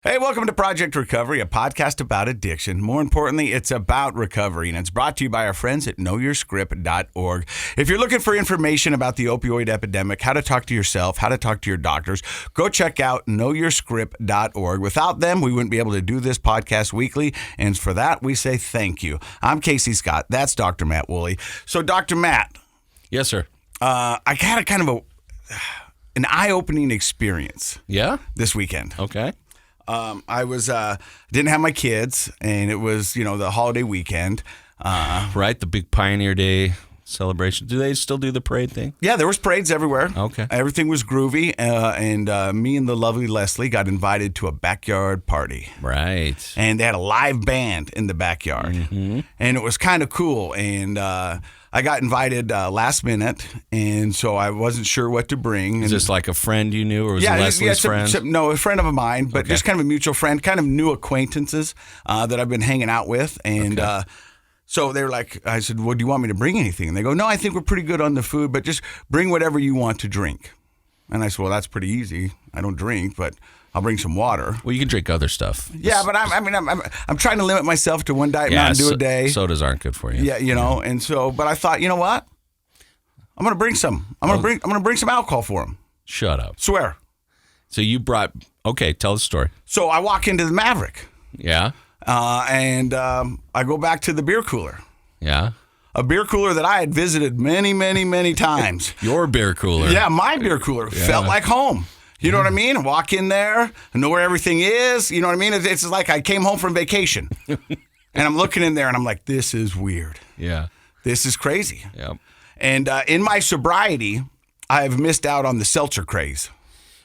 Hey, welcome to Project Recovery, a podcast about addiction. More importantly, it's about recovery, and it's brought to you by our friends at knowyourscript.org. If you're looking for information about the opioid epidemic, how to talk to yourself, how to talk to your doctors, go check out knowyourscript.org. Without them, we wouldn't be able to do this podcast weekly, and for that, we say thank you. I'm Casey Scott. That's Dr. Matt Woolley. So, Dr. Matt. Yes, sir. I had a kind of an eye-opening experience. Yeah? This weekend. Okay. I didn't have my kids, and it was, the holiday weekend. Right, the big Pioneer Day celebration. Do they still do the parade thing? Yeah, there was parades everywhere. Okay. Everything was groovy, and me and the lovely Leslie got invited to a backyard party. Right. And they had a live band in the backyard, and it was kind of cool, and I got invited last minute, and so I wasn't sure what to bring. Is this like a friend you knew, or was it Leslie's friend? No, a friend of mine, but just kind of a mutual friend, kind of new acquaintances that I've been hanging out with. And so they were like, I said, well, do you want me to bring anything? And they go, no, I think we're pretty good on the food, but just bring whatever you want to drink. And I said, well, that's pretty easy. I don't drink, but I'll bring some water. Well, you can drink other stuff. Yeah, but I'm trying to limit myself to one Diet Mountain Dew a day. Sodas aren't good for you. Yeah, and so, but I thought, you know what? I'm gonna bring some. I'm gonna bring some alcohol for them. Shut up. Swear. So you brought? Okay, tell the story. So I walk into the Maverick. Yeah. And I go back to the beer cooler. Yeah. A beer cooler that I had visited many, many, many times. Your beer cooler. Yeah, my beer cooler felt like home. You know what I mean? I walk in there, I know where everything is. You know what I mean? It's like I came home from vacation. And I'm looking in there and I'm like, this is weird. Yeah. This is crazy. Yep. And in my sobriety, I've missed out on the seltzer craze.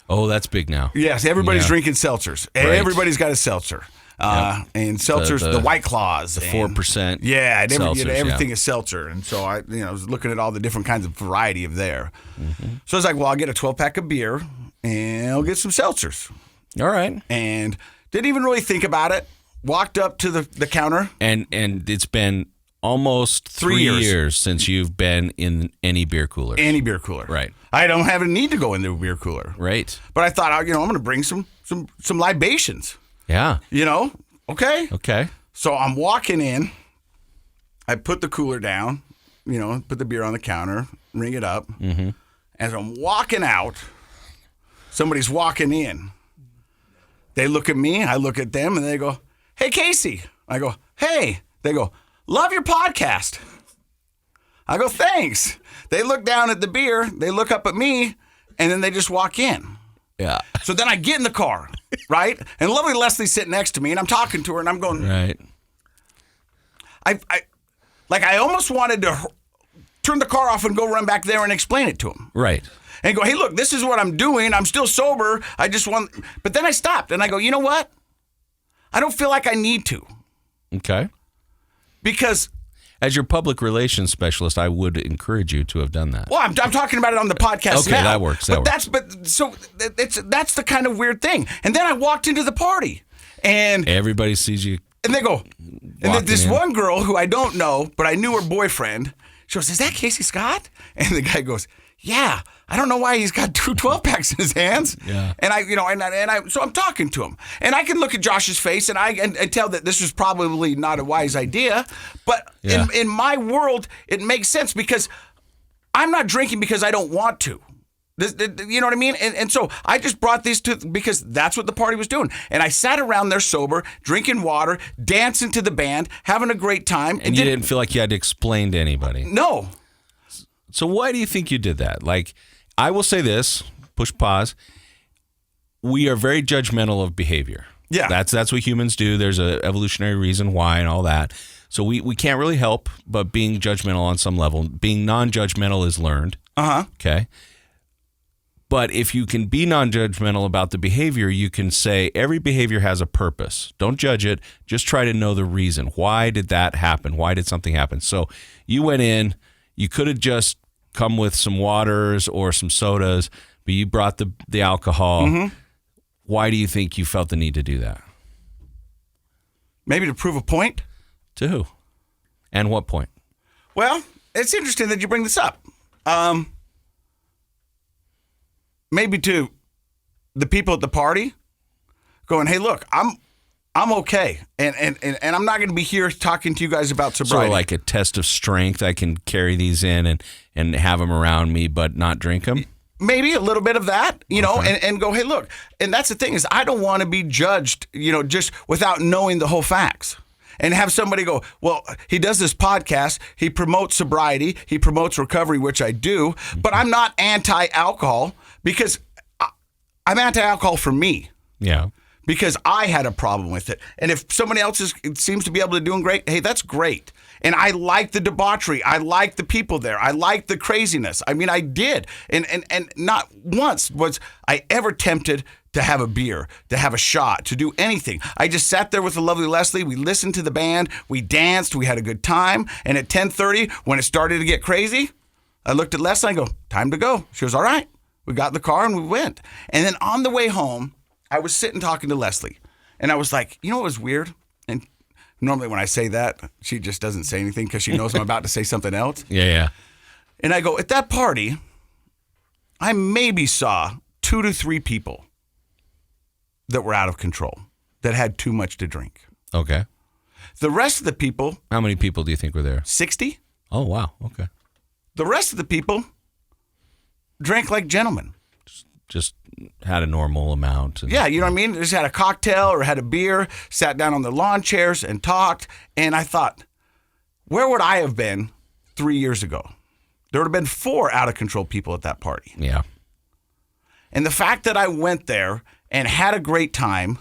Oh, that's big now. Yes, everybody's drinking seltzers. Right. Everybody's got a seltzer. And seltzers, the White Claws. The 4%. Yeah, seltzers, everything is seltzer. And so I was looking at all the different kinds of variety of there. So I was like, well, I'll get a 12-pack of beer and I'll get some seltzers. All right. And didn't even really think about it. Walked up to the counter. And it's been almost 3 years since you've been in any beer cooler. Any beer cooler. Right. I don't have a need to go into a beer cooler. Right. But I thought, I'm going to bring some libations. Yeah. Okay? Okay. So I'm walking in. I put the cooler down, put the beer on the counter, ring it up. Mm-hmm. As I'm walking out, somebody's walking in. They look at me, I look at them, and they go, hey, Casey. I go, hey. They go, love your podcast. I go, thanks. They look down at the beer, they look up at me, and then they just walk in. Yeah. So then I get in the car, right? And lovely Leslie's sitting next to me, and I'm talking to her, and I'm going, right. I almost wanted to turn the car off and go run back there and explain it to him. Right. And go, hey, look, this is what I'm doing. I'm still sober. But then I stopped, and I go, you know what? I don't feel like I need to. Okay. Because as your public relations specialist, I would encourage you to have done that. Well, I'm talking about it on the podcast now. Okay, that works. That's the kind of weird thing. And then I walked into the party, and everybody sees you. And they go, and then this one girl who I don't know, but I knew her boyfriend. She goes, is that Casey Scott? And the guy goes, yeah. I don't know why he's got 2 12-packs in his hands. Yeah. And so I'm talking to him, and I can look at Josh's face and tell that this was probably not a wise idea, but in my world it makes sense because I'm not drinking because I don't want to. You know what I mean? And so I just brought these because that's what the party was doing. And I sat around there sober, drinking water, dancing to the band, having a great time. And you didn't feel like you had to explain to anybody? No. So why do you think you did that? Like, I will say this, push pause. We are very judgmental of behavior. Yeah. That's what humans do. There's an evolutionary reason why and all that. So we can't really help but being judgmental on some level. Being non-judgmental is learned. Uh-huh. Okay. But if you can be non-judgmental about the behavior, you can say every behavior has a purpose. Don't judge it. Just try to know the reason. Why did that happen? Why did something happen? So you went in. You could have just come with some waters or some sodas, but you brought the alcohol. Mm-hmm. Why do you think you felt the need to do that? Maybe to prove a point. To who? And what point? Well, it's interesting that you bring this up. Maybe to the people at the party, going, hey, look, I'm okay. And I'm not going to be here talking to you guys about sobriety. Sort of like a test of strength. I can carry these in and have them around me, but not drink them. Maybe a little bit of that, and go, hey, look. And that's the thing is I don't want to be judged, just without knowing the whole facts. And have somebody go, well, he does this podcast. He promotes sobriety. He promotes recovery, which I do. But I'm not anti-alcohol because I'm anti-alcohol for me. Yeah. Because I had a problem with it. And if somebody else seems to be able to do great, hey, that's great. And I like the debauchery. I like the people there. I like the craziness. I mean, I did. And not once was I ever tempted to have a beer, to have a shot, to do anything. I just sat there with the lovely Leslie. We listened to the band. We danced. We had a good time. And at 10:30, when it started to get crazy, I looked at Leslie and I go, time to go. She goes, all right. We got in the car and we went. And then on the way home, I was sitting talking to Leslie. And I was like, what was weird? And normally when I say that, she just doesn't say anything because she knows I'm about to say something else. Yeah. And I go, at that party, I maybe saw 2 to 3 people that were out of control, that had too much to drink. Okay. The rest of the people... How many people do you think were there? 60. Oh, wow. Okay. The rest of the people drank like gentlemen. Just had a normal amount. Yeah, you know what I mean? Just had a cocktail or had a beer, sat down on their lawn chairs and talked. And I thought, where would I have been 3 years ago? There would have been 4 out-of-control people at that party. Yeah. And the fact that I went there and had a great time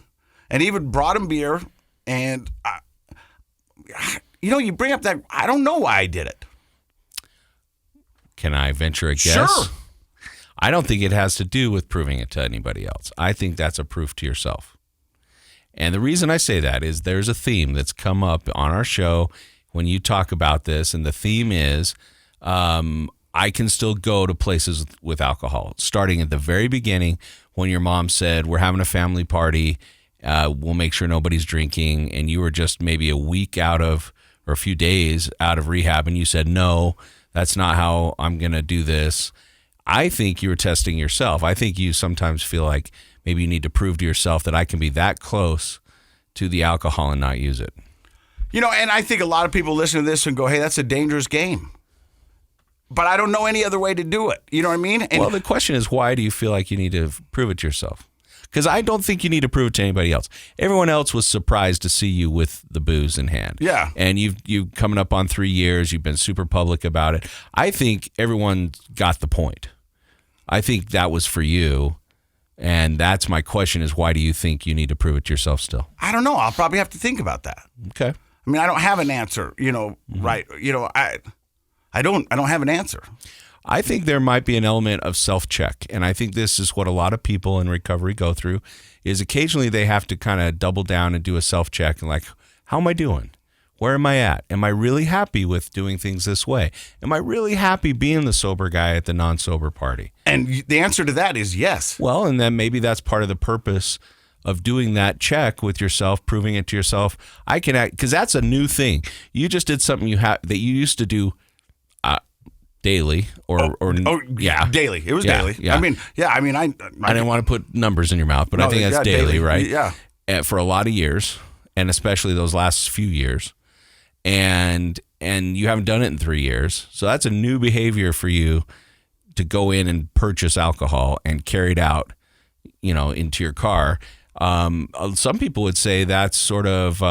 and even brought them beer and, you bring up that, I don't know why I did it. Can I venture a guess? Sure. I don't think it has to do with proving it to anybody else. I think that's a proof to yourself. And the reason I say that is there's a theme that's come up on our show when you talk about this, and the theme is I can still go to places with alcohol. Starting at the very beginning when your mom said, we're having a family party, we'll make sure nobody's drinking, and you were just maybe a week out of, or a few days out of rehab, and you said, no, that's not how I'm going to do this. I think you were testing yourself. I think you sometimes feel like maybe you need to prove to yourself that I can be that close to the alcohol and not use it. And I think a lot of people listen to this and go, hey, that's a dangerous game. But I don't know any other way to do it. You know what I mean? And well, the question is, why do you feel like you need to prove it to yourself? Because I don't think you need to prove it to anybody else. Everyone else was surprised to see you with the booze in hand. Yeah. And you coming up on 3 years. You've been super public about it. I think everyone got the point. I think that was for you. And that's my question is, why do you think you need to prove it to yourself still? I don't know. I'll probably have to think about that. Okay. I mean, I don't have an answer, right. I don't have an answer. I think there might be an element of self-check. And I think this is what a lot of people in recovery go through is occasionally they have to kind of double down and do a self-check and like, how am I doing? Where am I at? Am I really happy with doing things this way? Am I really happy being the sober guy at the non-sober party? And the answer to that is yes. Well, and then maybe that's part of the purpose of doing that check with yourself, proving it to yourself. I can act, because that's a new thing. You just did something that you used to do daily yeah, daily. It was daily. Yeah. I mean, I didn't want to put numbers in your mouth, but I think that's daily, right? Yeah. For a lot of years, and especially those last few years. And you haven't done it in 3 years. So that's a new behavior for you to go in and purchase alcohol and carry it out, into your car. Some people would say that's sort of,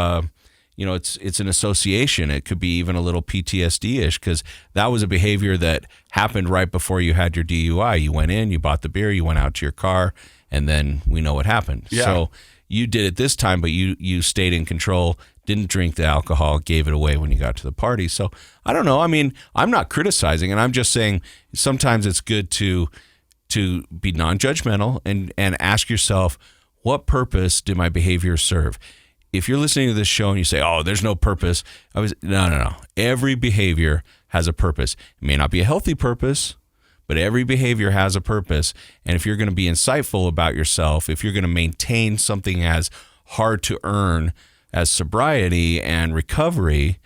it's an association. It could be even a little PTSD-ish because that was a behavior that happened right before you had your DUI. You went in, you bought the beer, you went out to your car, and then we know what happened. Yeah. So you did it this time, but you stayed in control, didn't drink the alcohol, gave it away when you got to the party. So I don't know. I mean, I'm not criticizing, and I'm just saying sometimes it's good to be non-judgmental and ask yourself, what purpose did my behavior serve? If you're listening to this show and you say, oh, there's no purpose, no. Every behavior has a purpose. It may not be a healthy purpose, but every behavior has a purpose. And if you're going to be insightful about yourself, if you're going to maintain something as hard to earn as sobriety and recovery,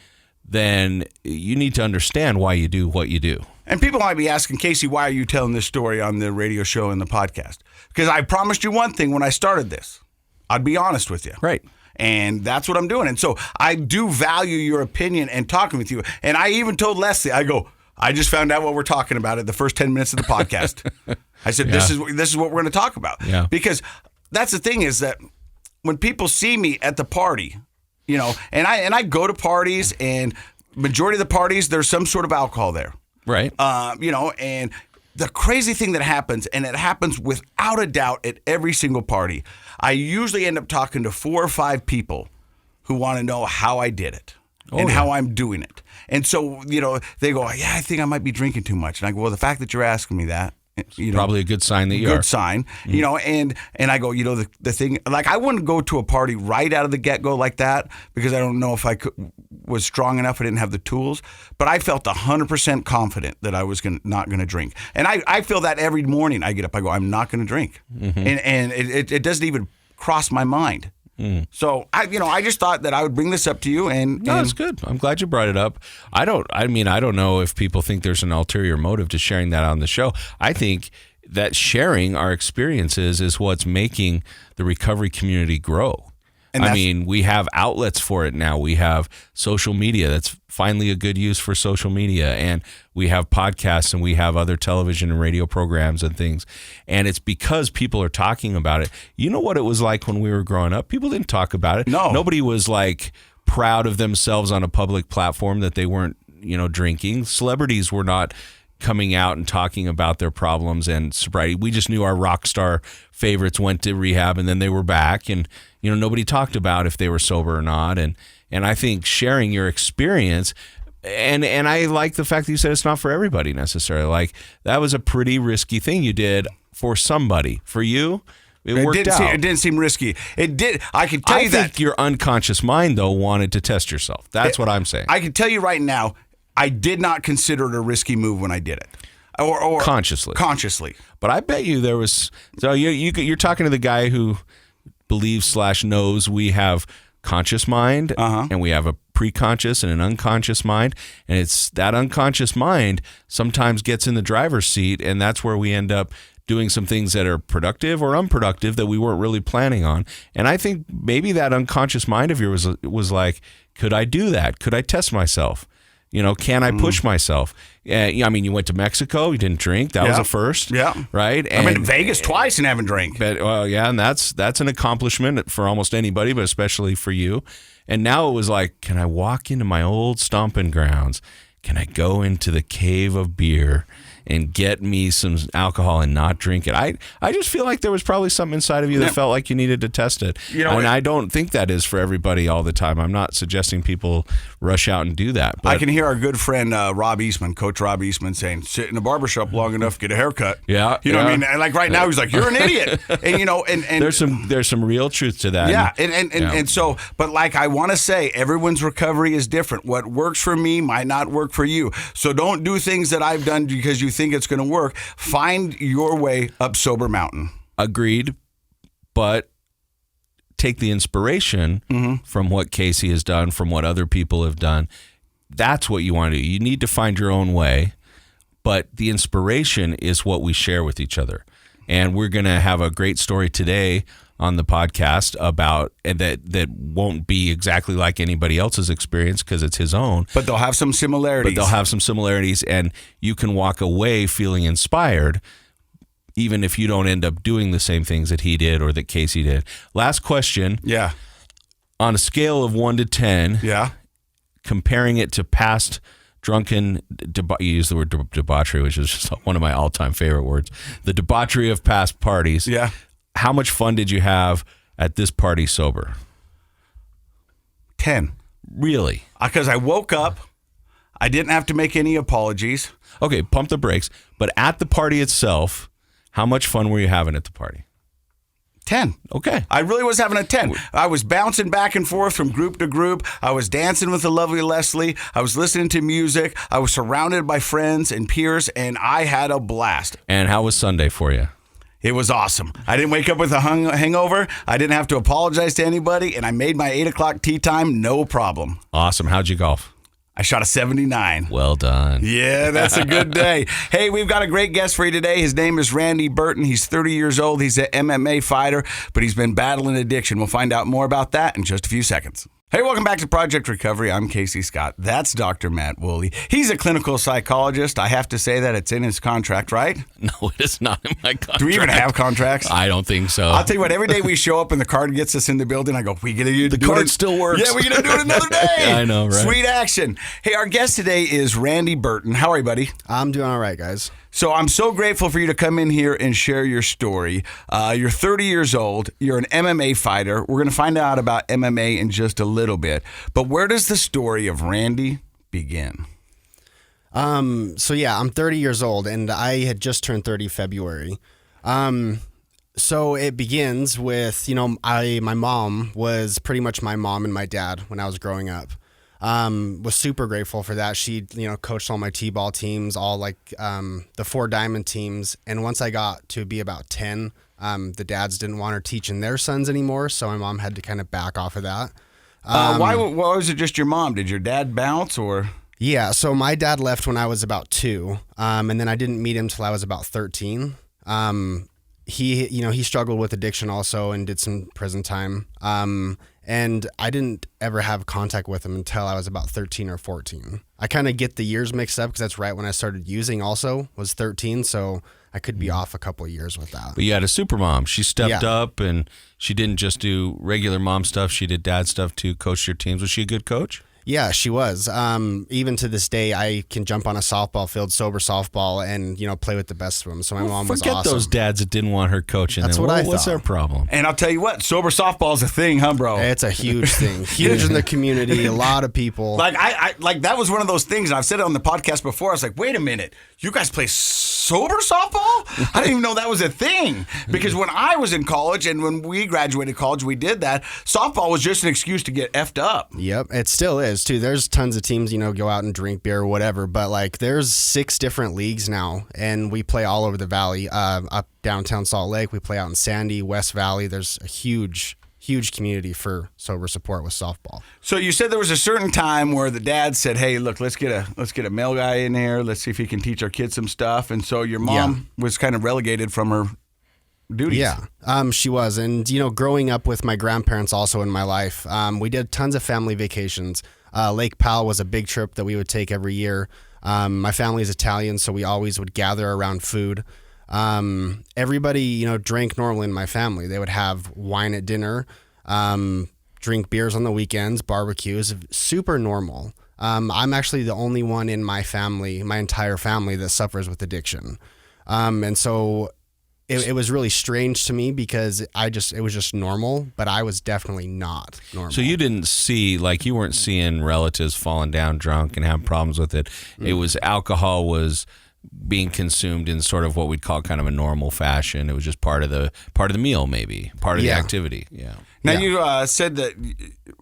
then you need to understand why you do what you do. And people might be asking, Casey, why are you telling this story on the radio show and the podcast? Because I promised you one thing when I started this. I'd be honest with you. Right. And that's what I'm doing. And so I do value your opinion and talking with you. And I even told Leslie, I just found out what we're talking about at the first 10 minutes of the podcast. I said, this is what we're going to talk about. Yeah. Because that's the thing is that when people see me at the party, and I go to parties, and majority of the parties, there's some sort of alcohol there. Right. And the crazy thing that happens, and it happens without a doubt at every single party, I usually end up talking to 4 or 5 people who want to know how I did it and how I'm doing it. And so, they go, yeah, I think I might be drinking too much. And I go, well, the fact that you're asking me that, probably a good sign that you are. Good sign, and I go, the thing, like I wouldn't go to a party right out of the get-go like that because I don't know if I was strong enough. I didn't have the tools, but I felt 100% confident that I was not going to drink. And I feel that every morning I get up, I go, I'm not going to drink. And it doesn't even cross my mind. So I just thought that I would bring this up to you, and it's good. I'm glad you brought it up. I don't know if people think there's an ulterior motive to sharing that on the show. I think that sharing our experiences is what's making the recovery community grow. And we have outlets for it now. We have social media. That's finally a good use for social media. And we have podcasts, and we have other television and radio programs and things. And it's because people are talking about it. You know what it was like when we were growing up? People didn't talk about it. No. Nobody was like proud of themselves on a public platform that they weren't, drinking. Celebrities were not coming out and talking about their problems and sobriety. We just knew our rock star favorites went to rehab and then they were back, and nobody talked about if they were sober or not. And I think sharing your experience, and I like the fact that you said it's not for everybody necessarily. Like, that was a pretty risky thing you did for somebody. For you, it worked out. It didn't seem risky. It did. I can tell you that. I think your unconscious mind, though, wanted to test yourself. That's what I'm saying. I can tell you right now, I did not consider it a risky move when I did it, or consciously. But I bet you there was. So you're talking to the guy who believes / knows we have conscious mind, and we have a preconscious and an unconscious mind, and it's that unconscious mind sometimes gets in the driver's seat, and that's where we end up doing some things that are productive or unproductive that we weren't really planning on. And I think maybe that unconscious mind of yours was like, could I do that? Could I test myself? Can I push myself? You went to Mexico. You didn't drink. That was a first. Yeah. Right? And I've been to Vegas twice and haven't drank. But, and that's an accomplishment for almost anybody, but especially for you. And now it was like, can I walk into my old stomping grounds? Can I go into the cave of beer and get me some alcohol and not drink it? I just feel like there was probably something inside of you that felt like you needed to test it. And I don't think that is for everybody all the time. I'm not suggesting people rush out and do that. But I can hear our good friend Rob Eastman, Coach Rob Eastman, saying, sit in a barbershop long enough, get a haircut. Yeah. What I mean? And like right now, he's like, you're an idiot. And there's some real truth to that. Yeah. And so, but like I want to say, everyone's recovery is different. What works for me might not work for you. So don't do things that I've done because you think it's going to work. Find your way up sober mountain. Agreed. But take the inspiration from what Casey has done, from what other people have done. That's what you want to do. You need to find your own way, but the inspiration is what we share with each other. And we're going to have a great story today on the podcast about, and that won't be exactly like anybody else's experience because it's his own. But they'll have some similarities. And you can walk away feeling inspired, even if you don't end up doing the same things that he did or that Casey did. Last question. Yeah. On a scale of 1 to 10, comparing it to past drunken, you use the word debauchery, which is just one of my all-time favorite words. The debauchery of past parties. Yeah. How much fun did you have at this party sober? 10. Really? Because I woke up. I didn't have to make any apologies. Okay, pump the brakes. But at the party itself, how much fun were you having at the party? 10. Okay. I really was having a 10. I was bouncing back and forth from group to group. I was dancing with the lovely Leslie. I was listening to music. I was surrounded by friends and peers, and I had a blast. And how was Sunday for you? It was awesome. I didn't wake up with a hangover. I didn't have to apologize to anybody, and I made my 8 o'clock tea time no problem. Awesome. How'd you golf? I shot a 79. Well done. Yeah, that's a good day. Hey, we've got a great guest for you today. His name is Randy Burton. He's 30 years old. He's an MMA fighter, but he's been battling addiction. We'll find out more about that in just a few seconds. Hey, welcome back to Project Recovery. I'm Casey Scott. That's Dr. Matt Woolley. He's a clinical psychologist. I have to say that it's in his contract, right? No, it is not in my contract. Do we even have contracts? I don't think so. I'll tell you what, every day we show up and the card gets us in the building, I go, we get to do the card still works. Yeah, we're going to do it another day. I know, right? Sweet action. Hey, our guest today is Randy Burton. How are you, buddy? I'm doing all right, guys. So I'm so grateful for you to come in here and share your story. You're 30 years old. You're an MMA fighter. We're going to find out about MMA in just a little bit. But where does the story of Randy begin? So yeah, I'm 30 years old, and I had just turned 30 February. So it begins with, my mom was pretty much my mom and my dad when I was growing up. Was super grateful for that. She, coached all my T-ball teams, all the 4 diamond teams. And once I got to be about 10, the dads didn't want her teaching their sons anymore. So my mom had to kind of back off of that. Why was it just your mom? Did your dad bounce or? Yeah. So my dad left when I was about 2. And then I didn't meet him till I was about 13. He struggled with addiction also and did some prison time. And I didn't ever have contact with him until I was about 13 or 14. I kind of get the years mixed up because that's right when I started using also, was 13. So I could be off a couple of years with that. But you had a super mom. She stepped up and she didn't just do regular mom stuff. She did dad stuff too, coached your teams. Was she a good coach? Yeah, she was. Even to this day, I can jump on a softball field, sober softball, and play with the best of them. So my mom was awesome. Forget those dads that didn't want her coaching. That's what I thought. What's their problem? And I'll tell you what, sober softball is a thing, huh, bro? It's a huge thing, huge in the community. A lot of people. I that was one of those things, and I've said it on the podcast before. I was like, wait a minute, you guys play sober softball? I didn't even know that was a thing. Because when I was in college and when we graduated college, we did that. Softball was just an excuse to get effed up. Yep, it still is too. There's tons of teams, go out and drink beer or whatever, but there's 6 different leagues now, and we play all over the valley. Up downtown Salt Lake, we play out in Sandy, West Valley. There's a huge community for sober support with softball. So you said there was a certain time where the dad said, "Hey, look, let's get a male guy in here. Let's see if he can teach our kids some stuff." And so your mom was kind of relegated from her duties. Yeah, she was. And, growing up with my grandparents also in my life, we did tons of family vacations. Lake Powell was a big trip that we would take every year. My family is Italian, so we always would gather around food. Everybody, drank normally in my family. They would have wine at dinner, drink beers on the weekends, barbecues, super normal. I'm actually the only one in my family, my entire family, that suffers with addiction. And so it was really strange to me because it was just normal, but I was definitely not normal. So you didn't see, you weren't seeing relatives falling down drunk and having problems with it. It was alcohol was being consumed in sort of what we'd call kind of a normal fashion. It was just part of the meal, maybe part of the activity. Yeah. Now you said that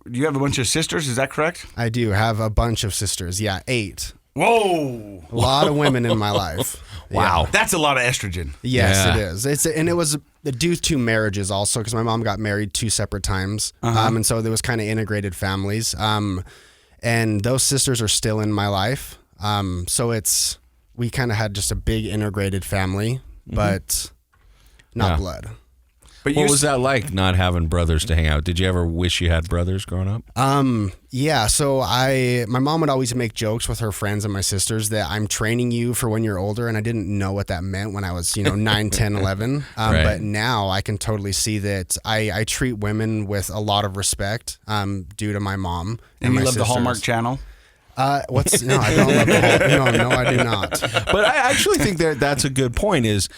you have a bunch of sisters. Is that correct? I do have a bunch of sisters. Yeah, 8. Whoa! A lot of women in my life. Wow, yeah. That's a lot of estrogen. Yes, it is. And it was due to marriages also, because my mom got married 2 separate times, and so there was kind of integrated families. And those sisters are still in my life. So we kind of had just a big integrated family, but not blood. But what was that like, not having brothers to hang out? Did you ever wish you had brothers growing up? Yeah. So my mom would always make jokes with her friends and my sisters that I'm training you for when you're older. And I didn't know what that meant when I was, 9, 10, 11. Right. But now I can totally see that I treat women with a lot of respect, due to my mom And my you love sisters. the Hallmark Channel? No, I don't love the whole, no, I do not. But I actually think that's a good point is,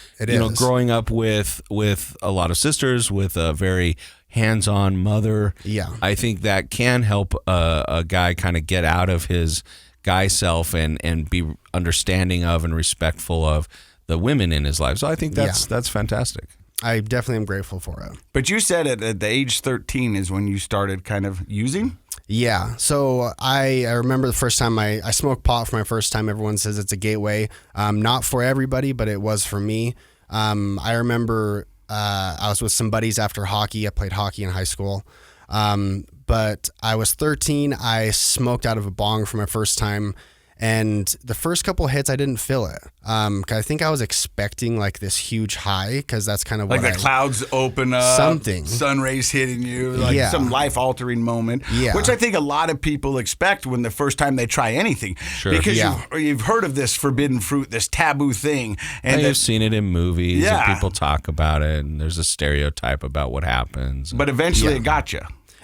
growing up with a lot of sisters, with a very hands-on mother. Yeah. I think that can help a guy kind of get out of his guy self and be understanding of and respectful of the women in his life. So I think that's fantastic. I definitely am grateful for it. But you said at the age 13 is when you started kind of using? Yeah. So I remember the first time I smoked pot for my first time. Everyone says it's a gateway. Not for everybody, but it was for me. I remember I was with some buddies after hockey. I played hockey in high school. But I was 13. I smoked out of a bong for my first time. And the first couple hits, I didn't feel it. 'Cause I think I was expecting like this huge high, because that's kind of like what the clouds open up, something, sun rays hitting you, like some life-altering moment, which I think a lot of people expect when the first time they try anything. Sure. Because you've heard of this forbidden fruit, this taboo thing. And you've seen it in movies, and people talk about it, and there's a stereotype about what happens. But eventually it got you.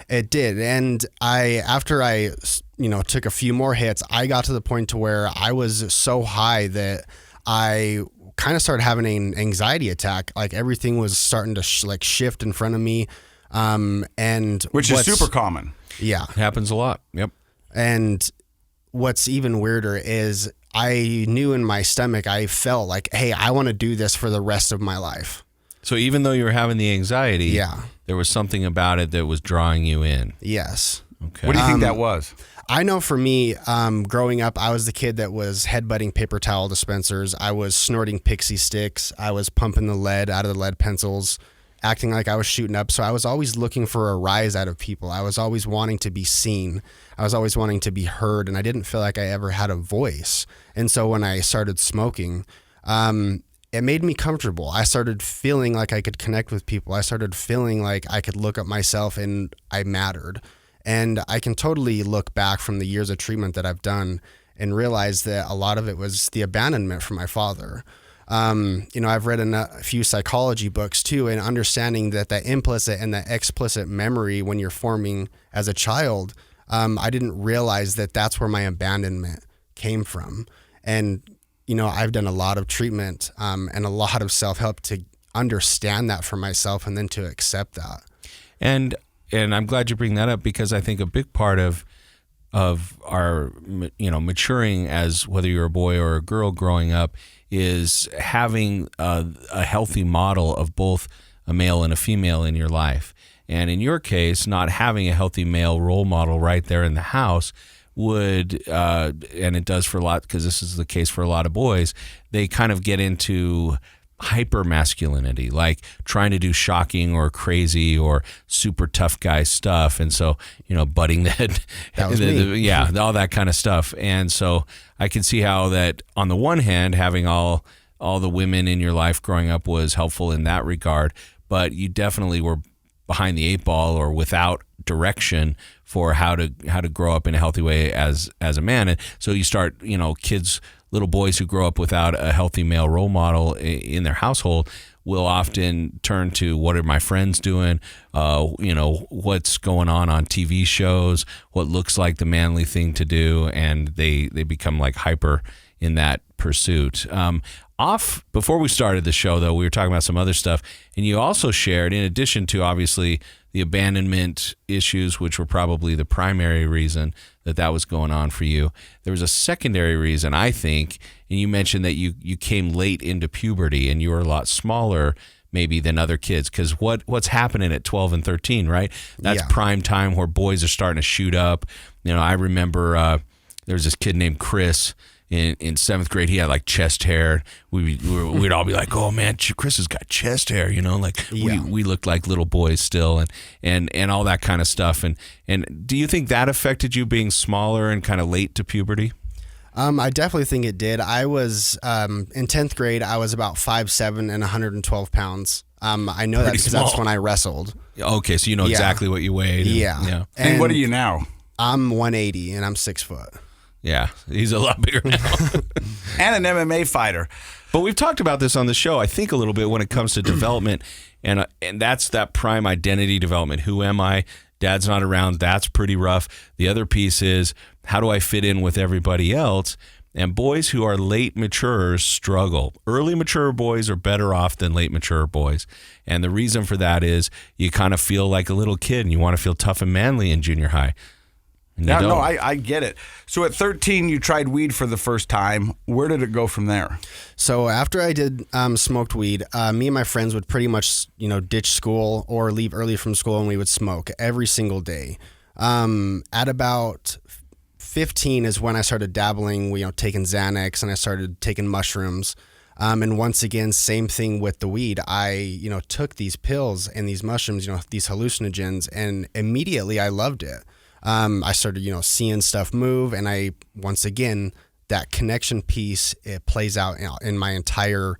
It did. And after I took a few more hits, I got to the point to where I was so high that I kind of started having an anxiety attack. Like everything was starting to shift in front of me. Which is super common. Yeah. It happens a lot. Yep. And what's even weirder is I knew in my stomach, I felt like, hey, I want to do this for the rest of my life. So even though you were having the anxiety, there was something about it that was drawing you in. Yes. Okay. What do you think that was? I know for me, growing up, I was the kid that was headbutting paper towel dispensers. I was snorting pixie sticks. I was pumping the lead out of the lead pencils, acting like I was shooting up. So I was always looking for a rise out of people. I was always wanting to be seen. I was always wanting to be heard, and I didn't feel like I ever had a voice. And so when I started smoking, it made me comfortable. I started feeling like I could connect with people. I started feeling like I could look at myself and I mattered. And I can totally look back from the years of treatment that I've done and realize that a lot of it was the abandonment from my father. I've read a few psychology books too, and understanding that implicit and the explicit memory when you're forming as a child, I didn't realize that that's where my abandonment came from. And I've done a lot of treatment and a lot of self-help to understand that for myself and then to accept that. And I'm glad you bring that up, because I think a big part of our maturing as whether you're a boy or a girl growing up is having a healthy model of both a male and a female in your life. And in your case, not having a healthy male role model right there in the house would, and it does for a lot, because this is the case for a lot of boys, they kind of get into hyper masculinity, like trying to do shocking or crazy or super tough guy stuff. And so, butting that was me. all that kind of stuff. And so I can see how that on the one hand, having all the women in your life growing up was helpful in that regard, but you definitely were behind the eight ball or without direction for how to grow up in a healthy way as a man. And so you start, little boys who grow up without a healthy male role model in their household will often turn to, what are my friends doing? What's going on TV shows, what looks like the manly thing to do. And they become like hyper in that pursuit. Before we started the show, though, we were talking about some other stuff, and you also shared, in addition to obviously the abandonment issues, which were probably the primary reason that was going on for you, there was a secondary reason, I think, and you mentioned that you came late into puberty and you were a lot smaller maybe than other kids, because what's happening at 12 and 13, right? That's prime time where boys are starting to shoot up. I remember there was this kid named Chris in seventh grade. He had like chest hair. We'd all be like, "Oh man, Chris has got chest hair," we looked like little boys still, and all that kind of stuff. And do you think that affected you being smaller and kind of late to puberty? I definitely think it did. I was in 10th grade. I was about 5'7" and 112 pounds. I know that because that's when I wrestled. Okay, so you know exactly what you weighed. Yeah. And what are you now? I'm 180 and I'm 6 foot. Yeah, he's a lot bigger now. And an MMA fighter. But we've talked about this on the show, I think, a little bit when it comes to development, and that's that prime identity development. Who am I? Dad's not around. That's pretty rough. The other piece is, how do I fit in with everybody else? And boys who are late maturers struggle. Early mature boys are better off than late mature boys. And the reason for that is you kind of feel like a little kid and you want to feel tough and manly in junior high. No, I get it. So at 13, you tried weed for the first time. Where did it go from there? So after I did smoked weed, me and my friends would pretty much, ditch school or leave early from school, and we would smoke every single day. At about 15 is when I started dabbling, taking Xanax, and I started taking mushrooms. And once again, same thing with the weed. I, took these pills and these mushrooms, these hallucinogens, and immediately I loved it. I started, seeing stuff move, and once again, that connection piece, it plays out in my entire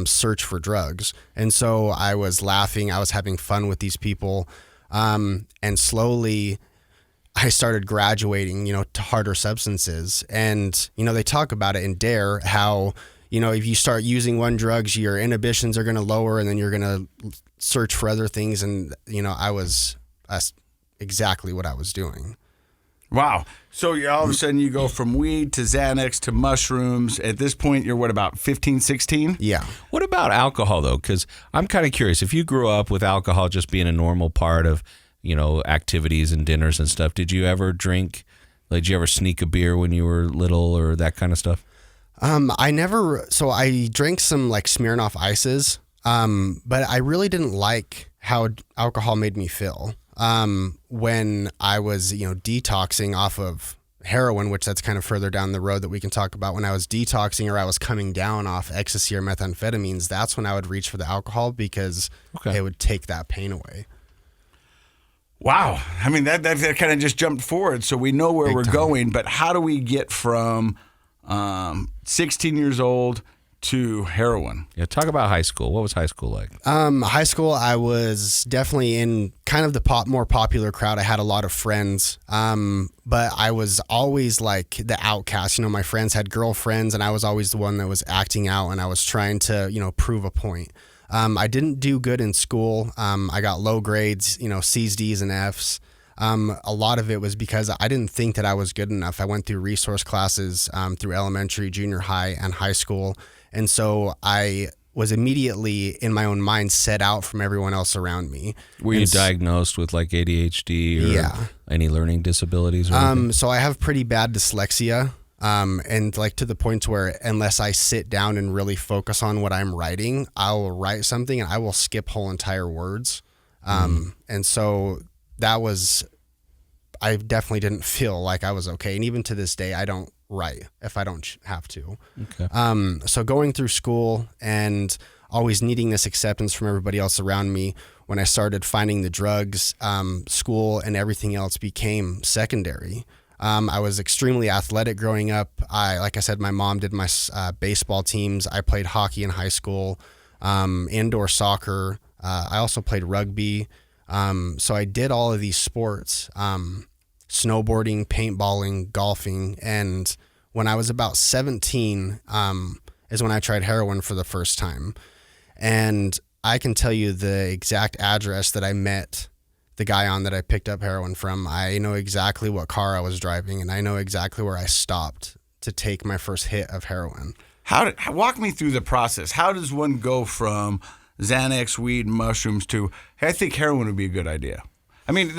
search for drugs. And so I was laughing, I was having fun with these people, and slowly I started graduating, to harder substances. And, they talk about it in DARE, how, if you start using one drug, your inhibitions are going to lower, and then you're going to search for other things. And, that's exactly what I was doing. Wow. So all of a sudden you go from weed to Xanax to mushrooms. At this point, you're what, about 15, 16? Yeah. What about alcohol, though? Because I'm kind of curious. If you grew up with alcohol just being a normal part of, activities and dinners and stuff, did you ever drink? Like, did you ever sneak a beer when you were little or that kind of stuff? I drank some like Smirnoff Ices, but I really didn't like how alcohol made me feel. When I was, detoxing off of heroin, which that's kind of further down the road that we can talk about. When I was detoxing or I was coming down off ecstasy or methamphetamines, that's when I would reach for the alcohol because it would take that pain away. Wow. I mean, that kind of just jumped forward. So we know where we're going, but how do we get from 16 years old to heroin? Yeah, talk about high school. What was high school like? High school, I was definitely in kind of the more popular crowd. I had a lot of friends, but I was always like the outcast. My friends had girlfriends, and I was always the one that was acting out, and I was trying to, prove a point. I didn't do good in school. I got low grades, C's, D's, and F's. A lot of it was because I didn't think that I was good enough. I went through resource classes through elementary, junior high, and high school. And so I was immediately in my own mind set out from everyone else around me. Were you diagnosed with like ADHD or any learning disabilities? Or anything? So I have pretty bad dyslexia. And like to the point where unless I sit down and really focus on what I'm writing, I will write something and I will skip whole entire words. And so I definitely didn't feel like I was okay. And even to this day, I don't write if I don't have to. Okay. So going through school and always needing this acceptance from everybody else around me, when I started finding the drugs, school and everything else became secondary. I was extremely athletic growing up. Like I said, my mom did my baseball teams. I played hockey in high school, indoor soccer. I also played rugby. So I did all of these sports, snowboarding, paintballing, golfing. And when I was about 17, is when I tried heroin for the first time. And I can tell you the exact address that I met the guy on that I picked up heroin from. I know exactly what car I was driving, and I know exactly where I stopped to take my first hit of heroin. Walk me through the process. How does one go from Xanax, weed, mushrooms to, hey, I think heroin would be a good idea? I mean,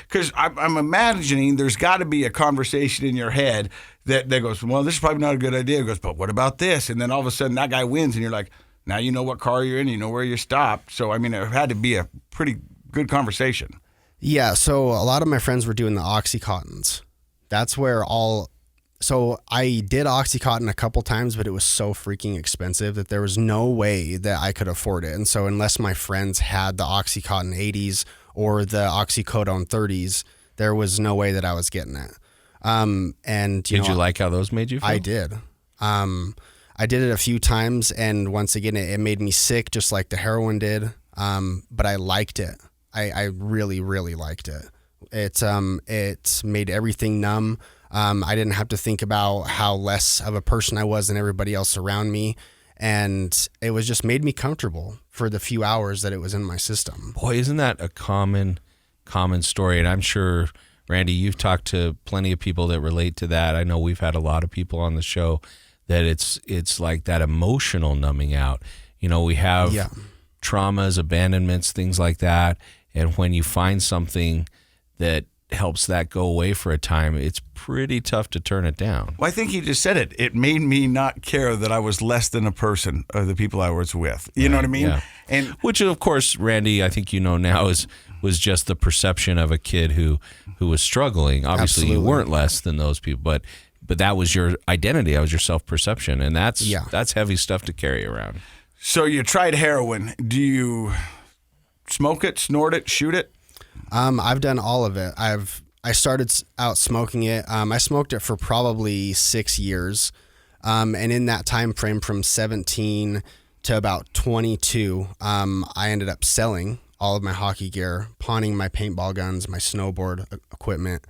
because I'm imagining there's got to be a conversation in your head that goes, well, this is probably not a good idea. It goes, but what about this? And then all of a sudden that guy wins, and you're like, now you know what car you're in, you know where you stopped. So, I mean, it had to be a pretty good conversation. Yeah, so a lot of my friends were doing the Oxycontins. That's where so I did Oxycontin a couple times, but it was so freaking expensive that there was no way that I could afford it. And so unless my friends had the Oxycontin 80s or the Oxycodone 30s, there was no way that I was getting it. And did you like how those made you feel? I did. I did it a few times, and once again, it made me sick just like the heroin did. But I liked it. I really, really liked it. It made everything numb. I didn't have to think about how less of a person I was than everybody else around me. And it was just made me comfortable for the few hours that it was in my system. Boy, isn't that a common story? And I'm sure, Randy, you've talked to plenty of people that relate to that. I know we've had a lot of people on the show that it's like that emotional numbing out. We have traumas, abandonments, things like that. And when you find something that helps that go away for a time, it's pretty tough to turn it down. Well, I think he just said it. It made me not care that I was less than a person of the people I was with. You know what I mean? Yeah. And which, of course, Randy, I think now was just the perception of a kid who was struggling. Obviously, Absolutely. You weren't less than those people, but but that was your identity. That was your self-perception. And Yeah. that's heavy stuff to carry around. So you tried heroin. Do you smoke it, snort it, shoot it? I've done all of it. I started out smoking it. I smoked it for probably 6 years. And in that time frame from 17 to about 22, I ended up selling all of my hockey gear, pawning my paintball guns, my snowboard equipment,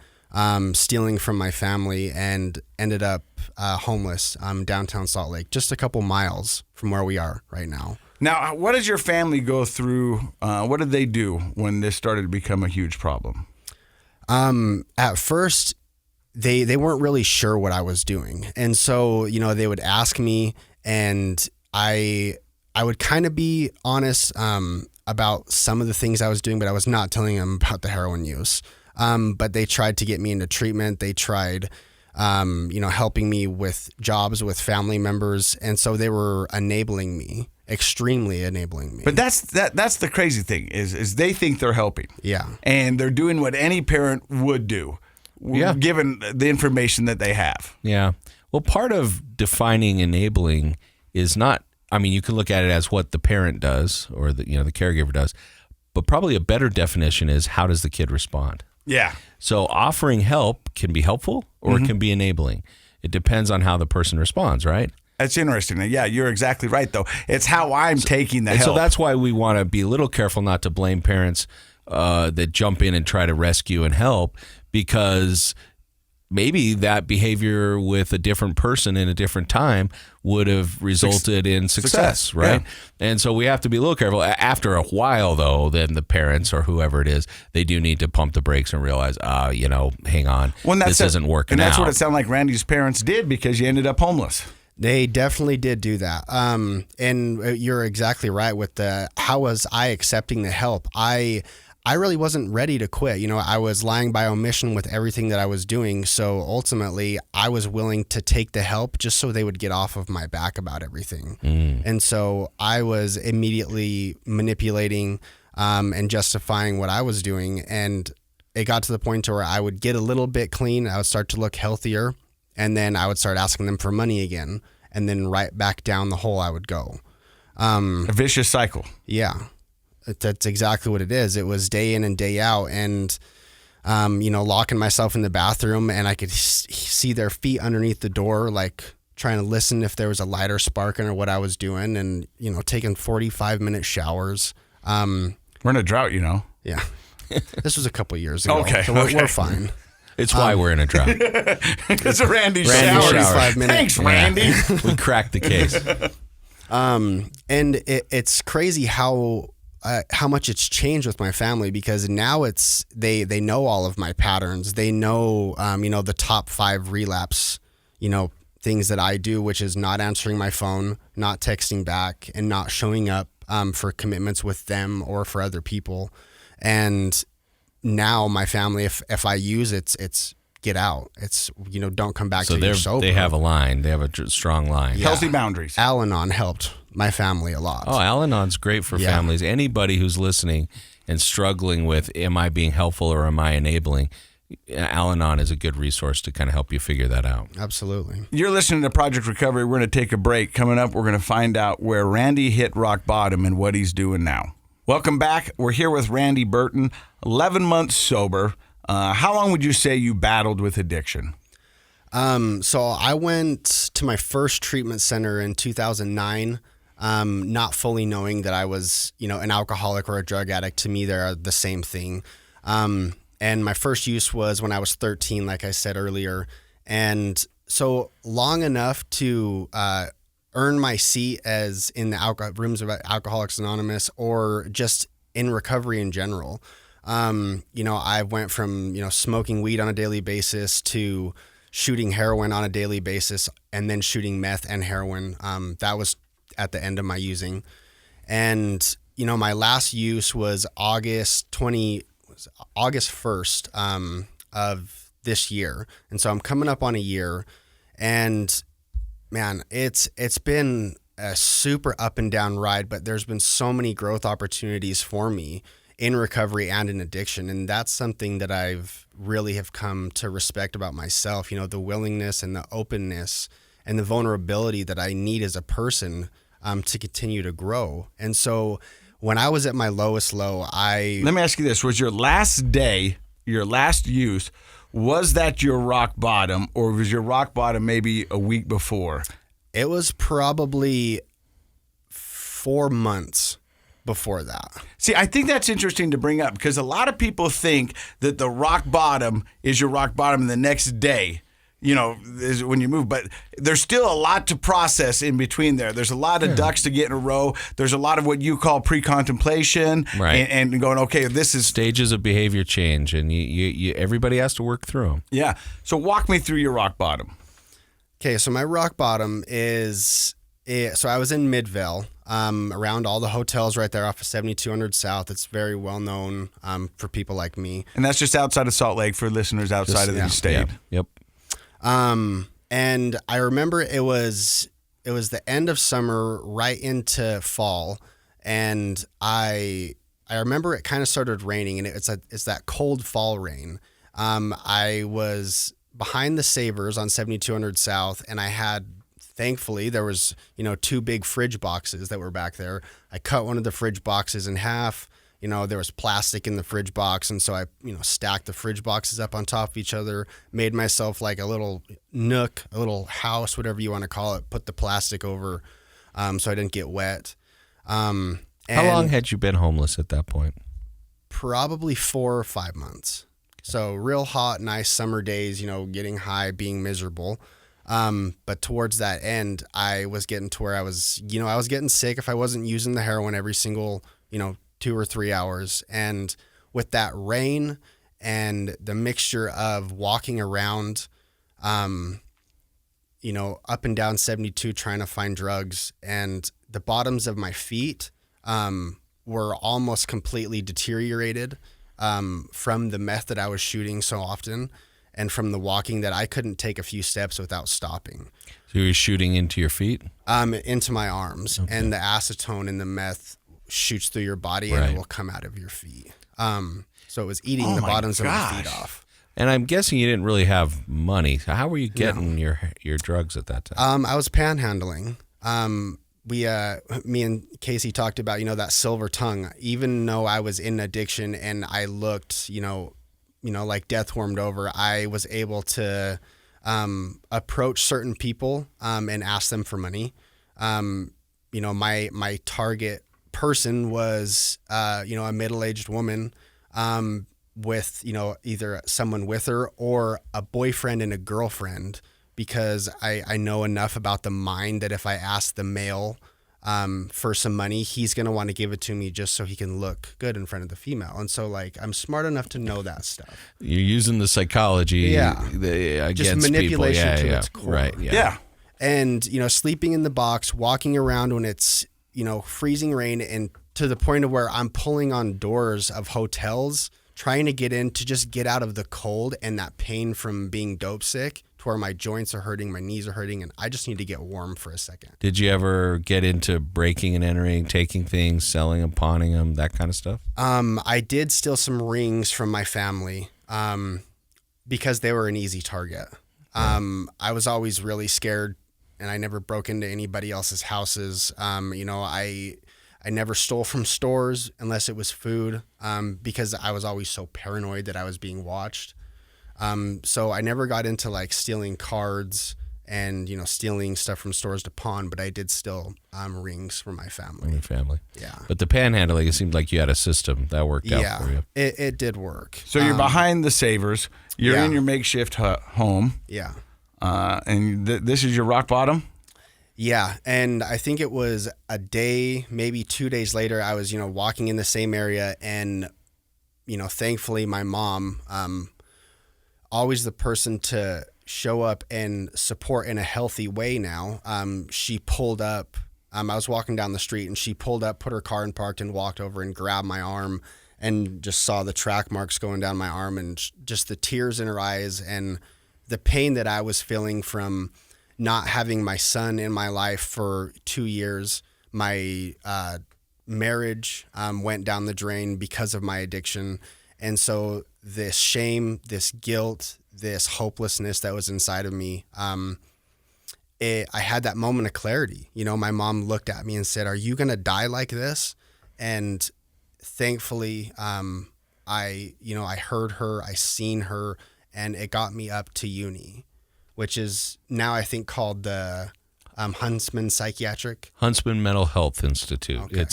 stealing from my family, and ended up homeless downtown Salt Lake, just a couple miles from where we are right now. Now, what does your family go through? What did they do when this started to become a huge problem? At first, they weren't really sure what I was doing. And so, they would ask me, and I would kind of be honest about some of the things I was doing, but I was not telling them about the heroin use. But they tried to get me into treatment. They tried, helping me with jobs with family members. And so they were enabling me, extremely enabling me. But that's the crazy thing is they think they're helping. Yeah. And they're doing what any parent would do, given the information that they have. Yeah. Well, part of defining enabling is not, you can look at it as what the parent does or the caregiver does, but probably a better definition is how does the kid respond? Yeah. So offering help can be helpful or it can be enabling. It depends on how the person responds, right? That's interesting. Yeah, you're exactly right, though. It's how I'm taking the help. So that's why we want to be a little careful not to blame parents that jump in and try to rescue and help, because maybe that behavior with a different person in a different time would have resulted in success, right? Yeah. And so we have to be a little careful. After a while, though, then the parents or whoever it is, they do need to pump the brakes and realize, hang on, this isn't working out. And that's what it sounded like Randy's parents did, because you ended up homeless. They definitely did do that. And you're exactly right with how was I accepting the help? I really wasn't ready to quit. I was lying by omission with everything that I was doing. So ultimately, I was willing to take the help just so they would get off of my back about everything. And so I was immediately manipulating and justifying what I was doing. And it got to the point to where I would get a little bit clean. I would start to look healthier. And then I would start asking them for money again. And then right back down the hole I would go. A vicious cycle. Yeah. That's exactly what it is. It was day in and day out, and locking myself in the bathroom, and I could see their feet underneath the door, like trying to listen if there was a lighter sparking or what I was doing, and taking 45-minute showers. We're in a drought, Yeah, this was a couple years ago. Okay, so we're fine. It's why we're in a drought. It's a Randy showers. 45 minutes. Thanks, Randy. We cracked the case. And it's crazy how much it's changed with my family, because now it's they know all of my patterns. They know the top 5 relapse things that I do, which is not answering my phone, not texting back, and not showing up for commitments with them or for other people. And now my family, if I use it's get out. It's don't come back so till you're sober. They have a line. They have a strong line. Yeah. Healthy boundaries. Al-Anon helped my family a lot. Oh, Al-Anon's great for families. Anybody who's listening and struggling with, am I being helpful or am I enabling? Al-Anon is a good resource to kind of help you figure that out. Absolutely. You're listening to Project Recovery. We're going to take a break. Coming up, we're going to find out where Randy hit rock bottom and what he's doing now. Welcome back. We're here with Randy Burton, 11 months sober. How long would you say you battled with addiction? So I went to my first treatment center in 2009, not fully knowing that I was, an alcoholic or a drug addict. To me, they're the same thing. And my first use was when I was 13, like I said earlier. And so long enough to earn my seat as in the rooms of Alcoholics Anonymous, or just in recovery in general. I went from, smoking weed on a daily basis to shooting heroin on a daily basis, and then shooting meth and heroin. That was at the end of my using. And, my last use was August 1st of this year. And so I'm coming up on a year, and man, it's been a super up and down ride, but there's been so many growth opportunities for me in recovery and in addiction. And that's something that I've really have come to respect about myself, you know, the willingness and the openness and the vulnerability that I need as a person to continue to grow. And so when I was at my lowest low, let me ask you this. Was your last day, your last use, was that your rock bottom, or was your rock bottom maybe a week before? It was probably 4 months before that. See, I think that's interesting to bring up because a lot of people think that the rock bottom is your rock bottom the next day, you know, is when you move. But there's still a lot to process in between there. There's a lot of ducks to get in a row. There's a lot of what you call pre-contemplation, right, and going, okay, this is stages of behavior change, and you everybody has to work through them. Yeah. So walk me through your rock bottom. Okay, so my rock bottom so I was in Midvale, around all the hotels right there off of 7200 South. It's very well known for people like me. And that's just outside of Salt Lake for listeners outside of the state. Yeah. Yep. And I remember it was the end of summer, right into fall, and I remember it kind of started raining, and it's that cold fall rain. I was behind the Savers on 7200 South, and I had, thankfully, there was, you know, 2 big fridge boxes that were back there. I cut one of the fridge boxes in half. You know, there was plastic in the fridge box, and so I, you know, stacked the fridge boxes up on top of each other, made myself like a little nook, a little house, whatever you want to call it, put the plastic over so I didn't get wet. How long had you been homeless at that point? Probably 4 or 5 months. So real hot, nice summer days, you know, getting high, being miserable. But towards that end, I was getting to where I was getting sick if I wasn't using the heroin every single, you know, 2 or 3 hours. And with that rain and the mixture of walking around, you know, up and down 72 trying to find drugs, and the bottoms of my feet were almost completely deteriorated from the meth that I was shooting so often, and from the walking that I couldn't take a few steps without stopping. So you were shooting into your feet? Into my arms. Okay. And the acetone in the meth shoots through your body, and it will come out of your feet. So it was eating the bottoms of my feet off. And I'm guessing you didn't really have money. So how were you getting your drugs at that time? I was panhandling. Me and Casey talked about, you know, that silver tongue. Even though I was in addiction and I looked, you know, like death warmed over, I was able to approach certain people and ask them for money. You know, my target person was, you know, a middle-aged woman with, you know, either someone with her or a boyfriend and a girlfriend, because I know enough about the mind that if I ask the male for some money, he's going to want to give it to me just so he can look good in front of the female. And so, like, I'm smart enough to know that stuff. You're using the psychology against just manipulation people. to its core. Right. Yeah. And, you know, sleeping in the box, walking around when it's, you know, freezing rain, and to the point of where I'm pulling on doors of hotels, trying to get in to just get out of the cold and that pain from being dope sick, to where my joints are hurting, my knees are hurting, and I just need to get warm for a second. Did you ever get into breaking and entering, taking things, selling them, pawning them, that kind of stuff? I did steal some rings from my family because they were an easy target. I was always really scared, and I never broke into anybody else's houses. You know, I never stole from stores unless it was food, because I was always so paranoid that I was being watched. So I never got into like stealing cards and, you know, stealing stuff from stores to pawn, but I did steal rings from my family. Your family. Yeah. But the panhandling, it seemed like you had a system that worked out for you. It did work. So you're behind the Savers. You're in your makeshift home. Yeah. And this is your rock bottom? Yeah. And I think it was a day, maybe 2 days later, I was, you know, walking in the same area, and, you know, thankfully my mom, always the person to show up and support in a healthy way now. She pulled up, I was walking down the street, and she pulled up, put her car in parked, and walked over and grabbed my arm, and just saw the track marks going down my arm, and just the tears in her eyes, and the pain that I was feeling from not having my son in my life for 2 years, my marriage went down the drain because of my addiction. And so this shame, this guilt, this hopelessness that was inside of me, I had that moment of clarity. You know, my mom looked at me and said, "Are you going to die like this?" And thankfully, I heard her, I seen her, and it got me up to uni, which is now I think called the Huntsman Huntsman Mental Health Institute. Okay.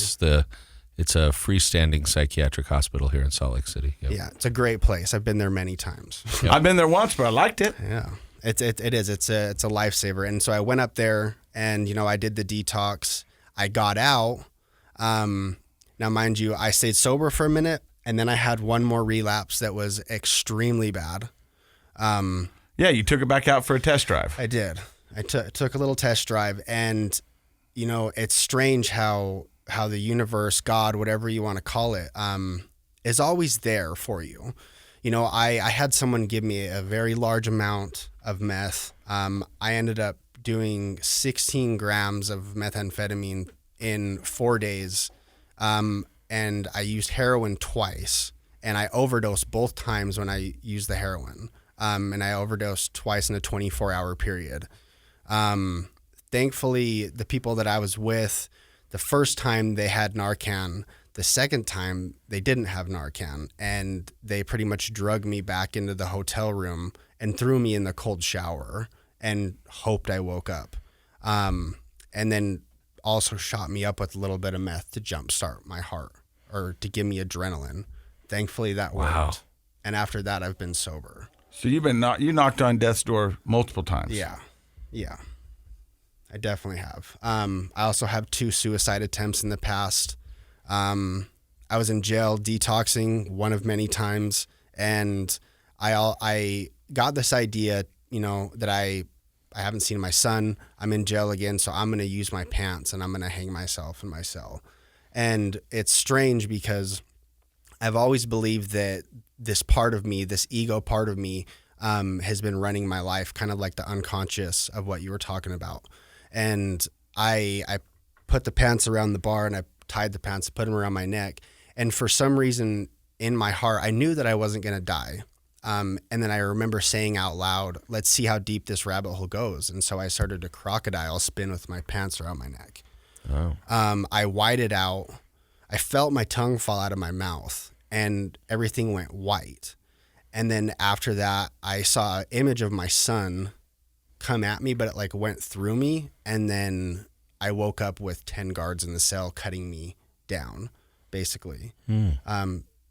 It's a freestanding psychiatric hospital here in Salt Lake City. Yep. Yeah, it's a great place. I've been there many times. Yep. I've been there once, but I liked it. Yeah, it is. It's a lifesaver. And so I went up there, and I did the detox. I got out. Now, mind you, I stayed sober for a minute, and then I had one more relapse that was extremely bad. Yeah, you took it back out for a test drive. I did. I took a little test drive, and it's strange how the universe, God, whatever you want to call it, is always there for you. I had someone give me a very large amount of meth. I ended up doing 16 grams of methamphetamine in 4 days, and I used heroin twice, and I overdosed both times when I used the heroin, and I overdosed twice in a 24-hour period. Thankfully, the people that I was with, the first time they had Narcan, the second time they didn't have Narcan, and they pretty much drugged me back into the hotel room and threw me in the cold shower and hoped I woke up. And then also shot me up with a little bit of meth to jumpstart my heart or to give me adrenaline. Thankfully that worked. And after that, I've been sober. So you knocked on death's door multiple times. Yeah. I definitely have. I also have 2 suicide attempts in the past. I was in jail detoxing one of many times, and I got this idea, that I haven't seen my son. I'm in jail again, so I'm going to use my pants and I'm going to hang myself in my cell. And it's strange because I've always believed that this part of me, this ego part of me, has been running my life, kind of like the unconscious of what you were talking about. And I put the pants around the bar, and I tied the pants, put them around my neck. And for some reason in my heart, I knew that I wasn't going to die. And then I remember saying out loud, "Let's see how deep this rabbit hole goes." And so I started to crocodile spin with my pants around my neck. Oh. I whited out. I felt my tongue fall out of my mouth, and everything went white. And then after that, I saw an image of my son come at me, but it like went through me. And then I woke up with 10 guards in the cell cutting me down, basically.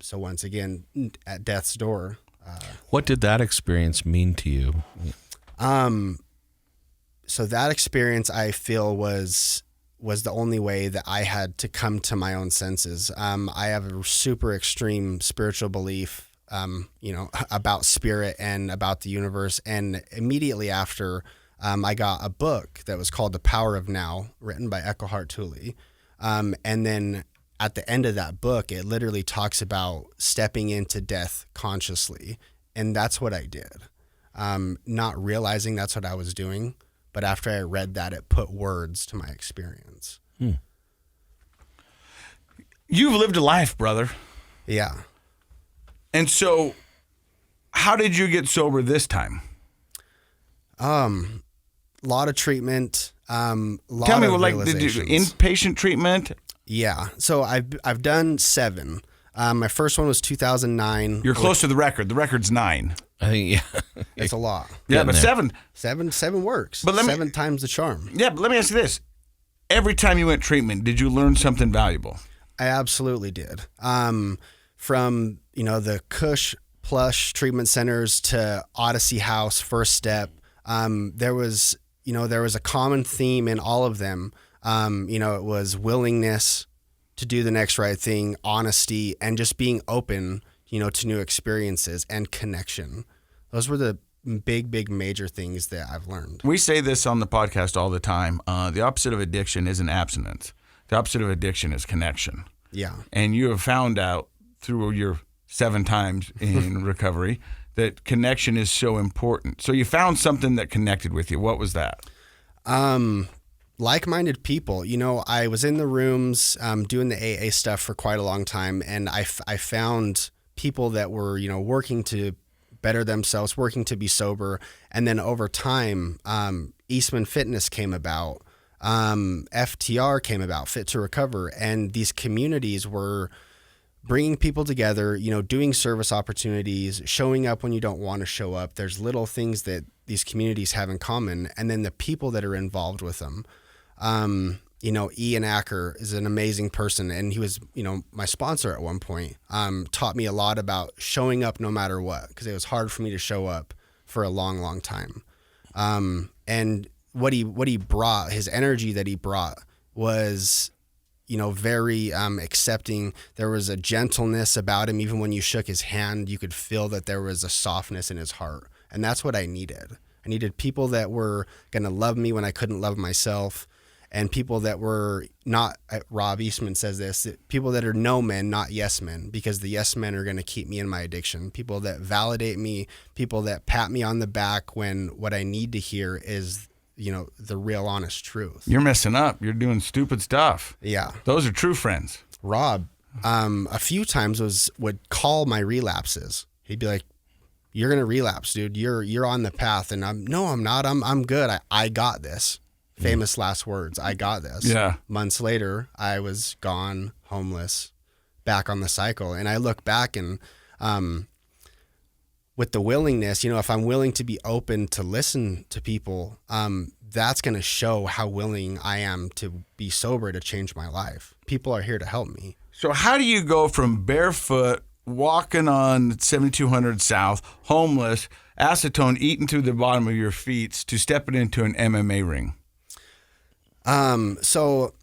So once again, at death's door. What did that experience mean to you? So that experience, I feel, was the only way that I had to come to my own senses. I have a super extreme spiritual belief, about spirit and about the universe. And immediately after, I got a book that was called The Power of Now, written by Eckhart Tolle. And then at the end of that book, it literally talks about stepping into death consciously. And that's what I did. Not realizing that's what I was doing. But after I read that, it put words to my experience. You've lived a life, brother. Yeah. And so how did you get sober this time? A lot of treatment. Tell me, did you inpatient treatment? Yeah. So I've done 7. My first one was 2009. You're close to the record. The record's 9. I think, yeah. It's a lot. Yeah, but there. 7 works. But 7 times the charm. Yeah, but let me ask you this. Every time you went treatment, did you learn something valuable? I absolutely did. From, the Cush Plush treatment centers to Odyssey House, First Step, there was a common theme in all of them. It was willingness to do the next right thing, honesty, and just being open, to new experiences and connection. Those were the big major things that I've learned. We say this on the podcast all the time. The opposite of addiction isn't abstinence. The opposite of addiction is connection. Yeah. And you have found out through your 7 times in recovery that connection is so important. So you found something that connected with you. What was that? like-minded people. You know, I was in the rooms doing the AA stuff for quite a long time, and I found people that were, you know, working to better themselves, working to be sober. And then over time, Eastman Fitness came about, FTR came about, Fit to Recover, and these communities were bringing people together, you know, doing service opportunities, showing up when you don't want to show up. There's little things that these communities have in common, and then the people that are involved with them. You know, Ian Acker is an amazing person, and he was, you know, my sponsor at one point. Taught me a lot about showing up no matter what, because it was hard for me to show up for a long, long time. And what he brought, his energy that he brought was, you know, very accepting. There was a gentleness about him. Even when you shook his hand, you could feel that there was a softness in his heart. And that's what I needed. I needed people that were going to love me when I couldn't love myself, and people that were not, Rob Eastman says this, people that are no men, not yes men, because the yes men are going to keep me in my addiction. People that validate me, people that pat me on the back when what I need to hear is, you know, the real honest truth. You're messing up. You're doing stupid stuff. Yeah. Those are true friends. Rob, a few times would call my relapses. He'd be like, "You're going to relapse, dude. You're on the path." And I'm not. I'm good. I got this. Famous last words. I got this. Yeah. Months later, I was gone, homeless, back on the cycle. And I look back and, with the willingness, you know, if I'm willing to be open to listen to people, that's going to show how willing I am to be sober to change my life. People are here to help me. So how do you go from barefoot, walking on 7200 South, homeless, acetone eating through the bottom of your feet, to stepping into an MMA ring? So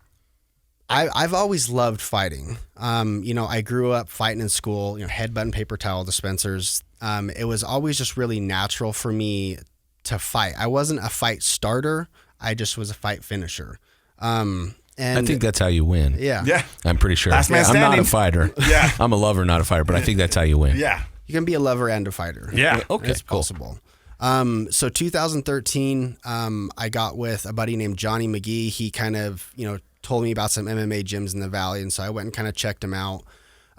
I've always loved fighting. You know, I grew up fighting in school, you know, headbutt and paper towel dispensers. It was always just really natural for me to fight. I wasn't a fight starter. I just was a fight finisher. And I think that's how you win. Yeah. Yeah. I'm pretty sure. Last man I'm not standing. a fighter. Yeah. I'm a lover, not a fighter, but I think that's how you win. Yeah. You can be a lover and a fighter. Yeah. Okay, It's cool. possible. So 2013, I got with a buddy named Johnny McGee. He kind of, you know, told me about some MMA gyms in the Valley. And so I went and kind of checked them out.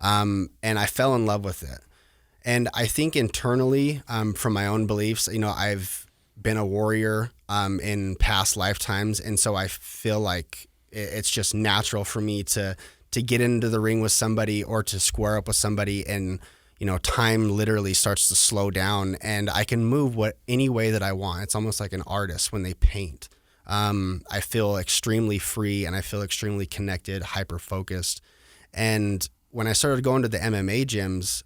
And I fell in love with it. And I think internally, from my own beliefs, you know, I've been a warrior, in past lifetimes. And so I feel like it's just natural for me to get into the ring with somebody or to square up with somebody, and, you know, time literally starts to slow down and I can move any way that I want. It's almost like an artist when they paint. I feel extremely free and I feel extremely connected, hyper-focused. And when I started going to the MMA gyms,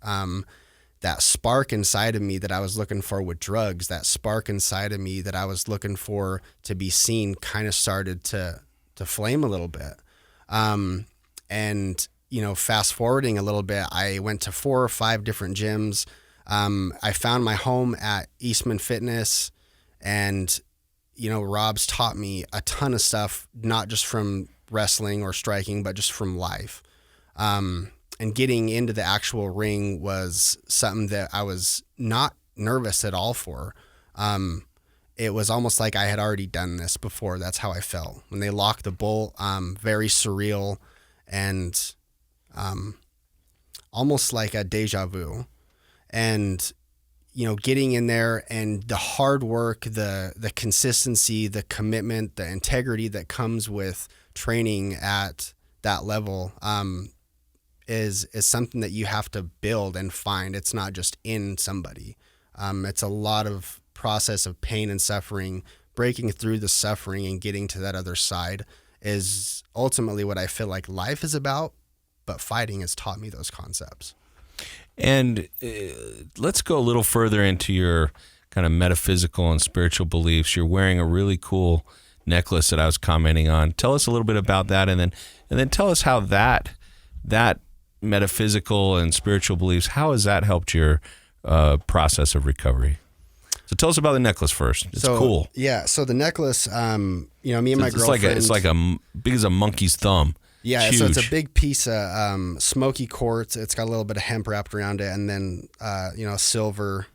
that spark inside of me that I was looking for with drugs, that spark inside of me that I was looking for to be seen, kind of started to flame a little bit. And, you know, fast forwarding a little bit, I went to 4 or 5 different gyms. I found my home at Eastman Fitness, and, you know, Rob's taught me a ton of stuff, not just from wrestling or striking, but just from life. And getting into the actual ring was something that I was not nervous at all for. It was almost like I had already done this before. That's how I felt. When they locked the bolt, very surreal and almost like a deja vu. And, you know, getting in there and the hard work, the consistency, the commitment, the integrity that comes with training at that level, is something that you have to build and find. It's not just in somebody. It's a lot of process of pain and suffering. Breaking through the suffering and getting to that other side is ultimately what I feel like life is about, but fighting has taught me those concepts. And let's go a little further into your kind of metaphysical and spiritual beliefs. You're wearing a really cool necklace that I was commenting on. Tell us a little bit about that, and then tell us how that metaphysical and spiritual beliefs, how has that helped your process of recovery? So tell us about the necklace first. It's cool. Yeah. So the necklace, you know, me and my girlfriend. It's like a big as a monkey's thumb. Yeah. It's so huge. it's a big piece of smoky quartz. It's got a little bit of hemp wrapped around it, and then you know, silver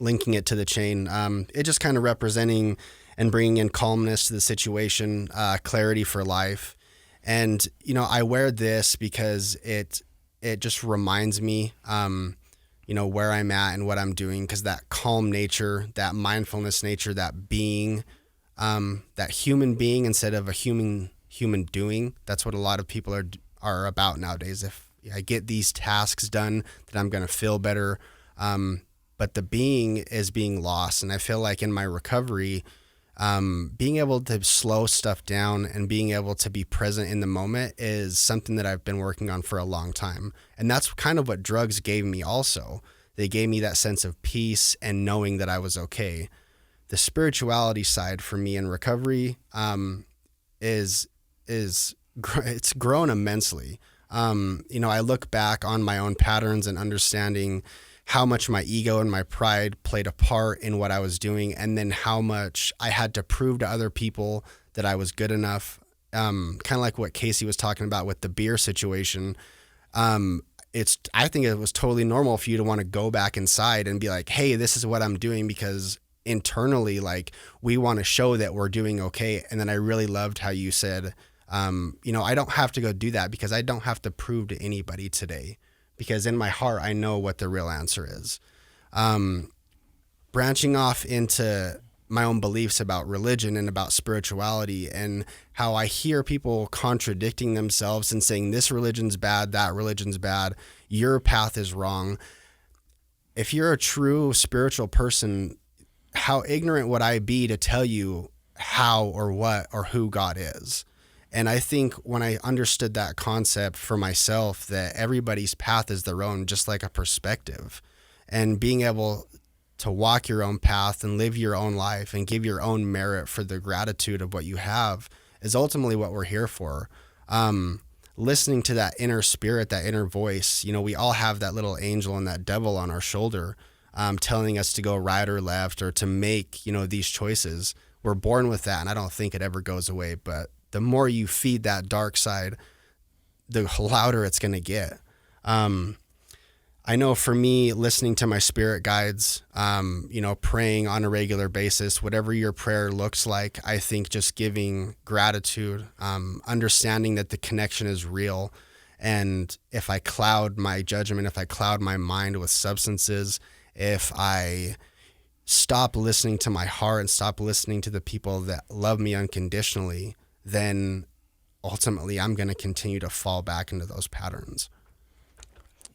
linking it to the chain, it just kind of representing and bringing in calmness to the situation, clarity for life. And, I wear this because it just reminds me, where I'm at and what I'm doing, because that calm nature, that mindfulness nature, that being, that human being instead of a human doing, that's what a lot of people are about nowadays. If I get these tasks done, then I'm going to feel better. But the being is being lost. And I feel like in my recovery, being able to slow stuff down and being able to be present in the moment is something that I've been working on for a long time. And that's kind of what drugs gave me also. They gave me that sense of peace and knowing that I was okay. The spirituality side for me in recovery it's grown immensely. I look back on my own patterns and understanding how much my ego and my pride played a part in what I was doing, and then how much I had to prove to other people that I was good enough. Kind of like what Casey was talking about with the beer situation. I think it was totally normal for you to want to go back inside and be like, hey, this is what I'm doing, because internally, like, we want to show that we're doing okay. And then I really loved how you said, I don't have to go do that because I don't have to prove to anybody today, because in my heart, I know what the real answer is. Branching off into my own beliefs about religion and about spirituality, and how I hear people contradicting themselves and saying this religion's bad, that religion's bad, your path is wrong. If you're a true spiritual person, how ignorant would I be to tell you how or what or who God is? And I think when I understood that concept for myself, that everybody's path is their own, just like a perspective, and being able to walk your own path and live your own life and give your own merit for the gratitude of what you have is ultimately what we're here for. Listening to that inner spirit, that inner voice, we all have that little angel and that devil on our shoulder, telling us to go right or left or to make, these choices. We're born with that, and I don't think it ever goes away, but the more you feed that dark side, the louder it's going to get. I know for me, listening to my spirit guides, praying on a regular basis, whatever your prayer looks like, I think just giving gratitude, understanding that the connection is real. And if I cloud my judgment, if I cloud my mind with substances, if I stop listening to my heart and stop listening to the people that love me unconditionally, then ultimately I'm going to continue to fall back into those patterns.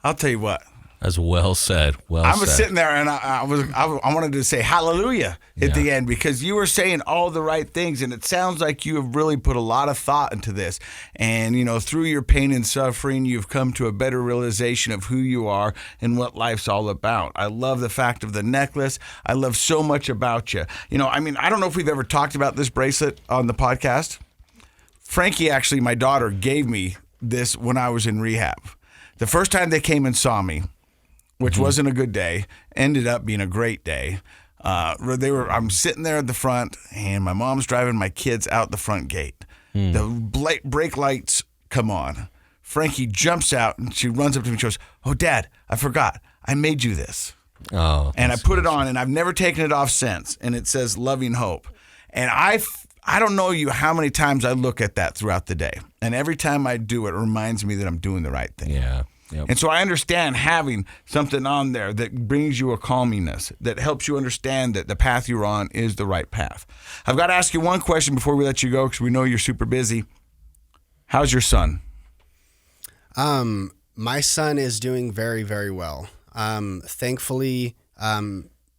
I'll tell you what. That's well said. I was sitting there and I wanted to say hallelujah at the end, because you were saying all the right things, and it sounds like you have really put a lot of thought into this. And, through your pain and suffering, you've come to a better realization of who you are and what life's all about. I love the fact of the necklace. I love so much about you. I don't know if we've ever talked about this bracelet on the podcast. Frankie, actually, my daughter, gave me this when I was in rehab. The first time they came and saw me, which wasn't a good day, ended up being a great day. I'm sitting there at the front, and my mom's driving my kids out the front gate. The brake lights come on. Frankie jumps out, and she runs up to me and she goes, "Oh, Dad, I forgot. I made you this." Oh, and I put it on, and I've never taken it off since. And it says "Loving Hope." And I don't know how many times I look at that throughout the day. And every time I do, it reminds me that I'm doing the right thing. Yeah. Yep. And so I understand having something on there that brings you a calminess, that helps you understand that the path you're on is the right path. I've got to ask you one question before we let you go, because we know you're super busy. How's your son? My son is doing very, very well. Thankfully,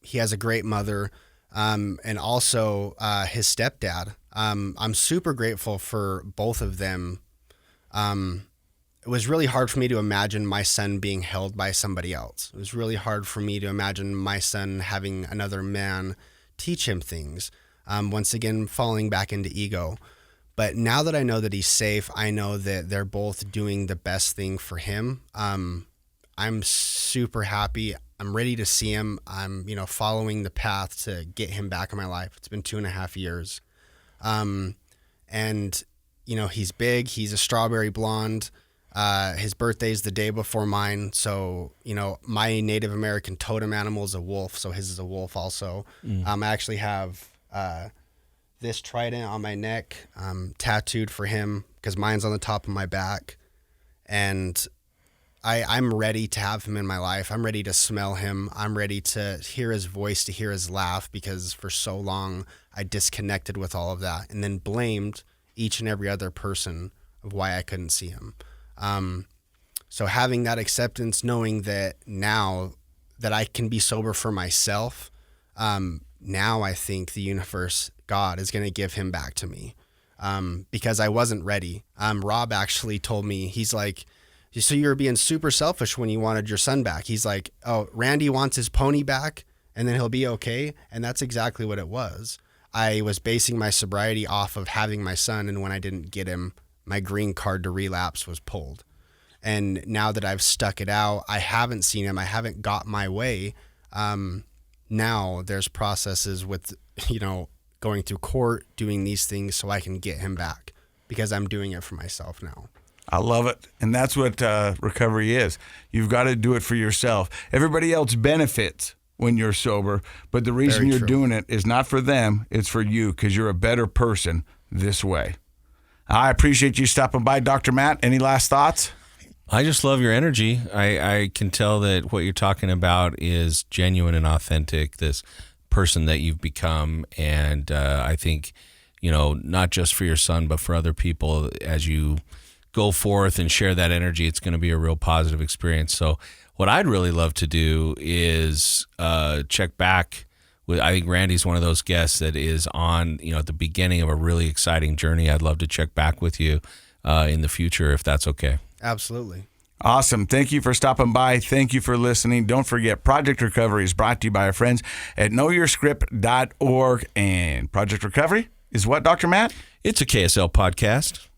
he has a great mother, and also his stepdad. I'm super grateful for both of them. It was really hard for me to imagine my son being held by somebody else. It was really hard for me to imagine my son having another man teach him things. Once again, falling back into ego. But now that I know that he's safe, I know that they're both doing the best thing for him. I'm super happy. I'm ready to see him. I'm, following the path to get him back in my life. It's been 2.5 years. And, he's big. He's a strawberry blonde. His birthday's the day before mine. So, my Native American totem animal is a wolf. So his is a wolf also. I actually have this trident on my neck tattooed for him because mine's on the top of my back. And I'm ready to have him in my life. I'm ready to smell him. I'm ready to hear his voice, to hear his laugh, because for so long I disconnected with all of that and then blamed each and every other person of why I couldn't see him. So having that acceptance, knowing that now that I can be sober for myself, now I think the universe, God, is going to give him back to me, because I wasn't ready. Rob actually told me, he's like, so you were being super selfish when you wanted your son back. He's like, oh, Randy wants his pony back and then he'll be okay. And that's exactly what it was. I was basing my sobriety off of having my son. And when I didn't get him, my green card to relapse was pulled. And now that I've stuck it out, I haven't seen him. I haven't got my way. Now there's processes with, going through court, doing these things so I can get him back because I'm doing it for myself now. I love it. And that's what recovery is. You've got to do it for yourself. Everybody else benefits when you're sober, but the reason you're doing it is not for them, it's for you, because you're a better person this way. I appreciate you stopping by, Dr. Matt. Any last thoughts? I just love your energy. I can tell that what you're talking about is genuine and authentic, this person that you've become. And I think, not just for your son, but for other people, as you go forth and share that energy, it's going to be a real positive experience. So what I'd really love to do is check back with, I think Randy's one of those guests that is on, at the beginning of a really exciting journey. I'd love to check back with you in the future, if that's okay. Absolutely. Awesome. Thank you for stopping by. Thank you for listening. Don't forget, Project Recovery is brought to you by our friends at knowyourscript.org. And Project Recovery is what, Dr. Matt? It's a KSL podcast.